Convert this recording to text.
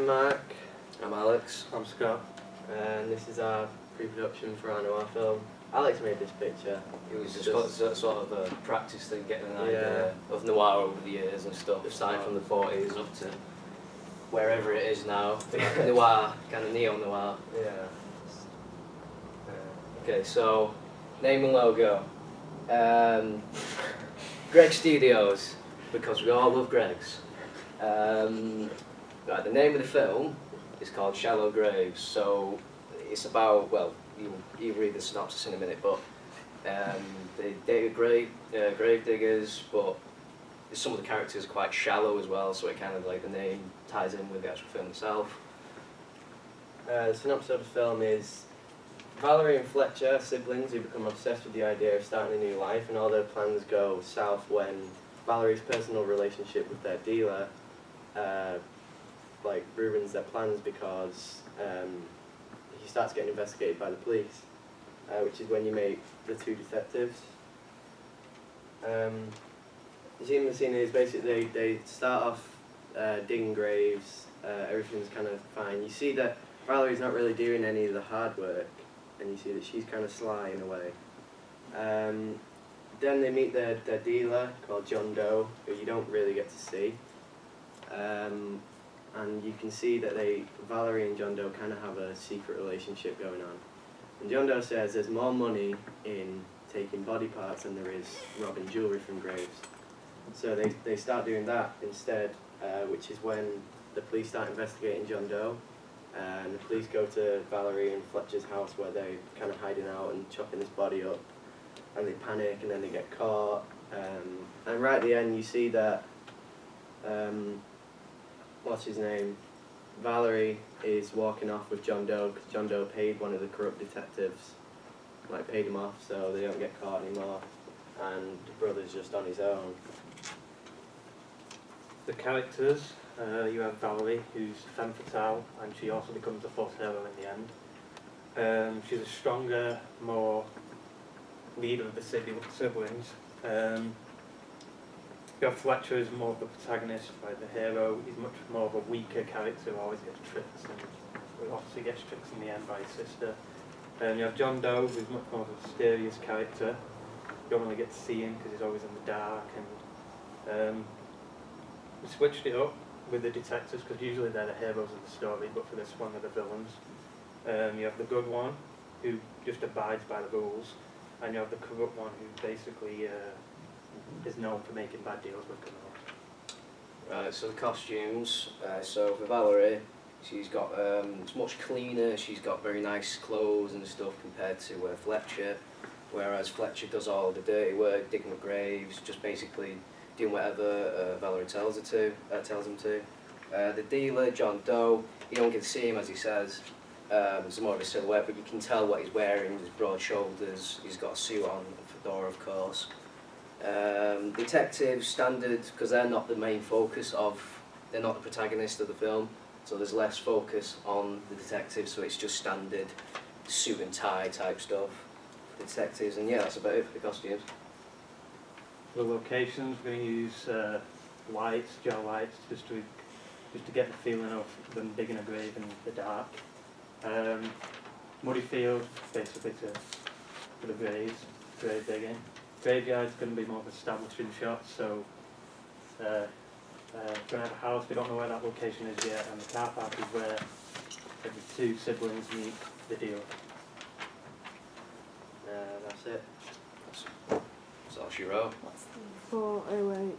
I'm Mark. I'm Alex. I'm Scott. And this is our pre-production for our Noir film. Alex made this picture. It was just sort of a practice thing, getting an idea of Noir over the years and stuff, starting from the 40s up to wherever it is now. Noir, kind of neo-noir. Yeah. Okay, so name and logo. Greg Studios, because we all love Greg's. Right, the name of the film is called Shallow Graves, so it's about, well, you read the synopsis in a minute, but they dig grave diggers, but some of the characters are quite shallow as well, so it kind of like the name ties in with the actual film itself. The synopsis of the film is Valerie and Fletcher, siblings who become obsessed with the idea of starting a new life, and all their plans go south when Valerie's personal relationship with their dealer ruins their plans because he starts getting investigated by the police, which is when you meet the two detectives. The scene is basically they start off digging graves, everything's kind of fine. You see that Valerie's not really doing any of the hard work, and you see that she's kind of sly in a way. Then they meet their dealer called John Doe, who you don't really get to see. And you can see that Valerie and John Doe kind of have a secret relationship going on. And John Doe says there's more money in taking body parts than there is robbing jewellery from graves. So they start doing that instead, which is when the police start investigating John Doe. And the police go to Valerie and Fletcher's house where they're kind of hiding out and chopping his body up. And they panic and then they get caught. And right at the end you see that, what's his name? Valerie is walking off with John Doe because John Doe paid one of the corrupt detectives, paid him off so they don't get caught anymore. And the brother's just on his own. The characters, you have Valerie, who's femme fatale, and she also becomes the fourth hero in the end. She's a stronger, more leader of the siblings. You have Fletcher as more of the protagonist, like the hero. He's much more of a weaker character who always gets tricked, and obviously gets tricked in the end by his sister. You have John Doe, who's much more of a mysterious character. You don't really get to see him because he's always in the dark. And we switched it up with the detectives because usually they're the heroes of the story, but for this one they're the villains. You have the good one, who just abides by the rules, and you have the corrupt one, who basically is known for making bad deals with criminals. Right, so the costumes. So for Valerie, she's got it's much cleaner. She's got very nice clothes and stuff compared to Fletcher, whereas Fletcher does all the dirty work, digging up graves, just basically doing whatever Valerie tells him to. The dealer, John Doe, you don't get to see him as he says. It's more of a silhouette, but you can tell what he's wearing. His broad shoulders. He's got a suit on, a fedora, of course. Detectives, standard, because they're not the main focus they're not the protagonist of the film, so there's less focus on the detectives, so it's just standard suit and tie type stuff for detectives, and yeah, that's about it for the costumes. For the locations, we're going to use lights, gel lights, just to get the feeling of them digging a grave in the dark. Muddy field, basically for the grave digging. Graveyard's going to be more of establishing shots, so we're going to have a house, we don't know where that location is yet, and the car park is where the two siblings meet the dealer. That's it. That's all she wrote. What's the 4OH?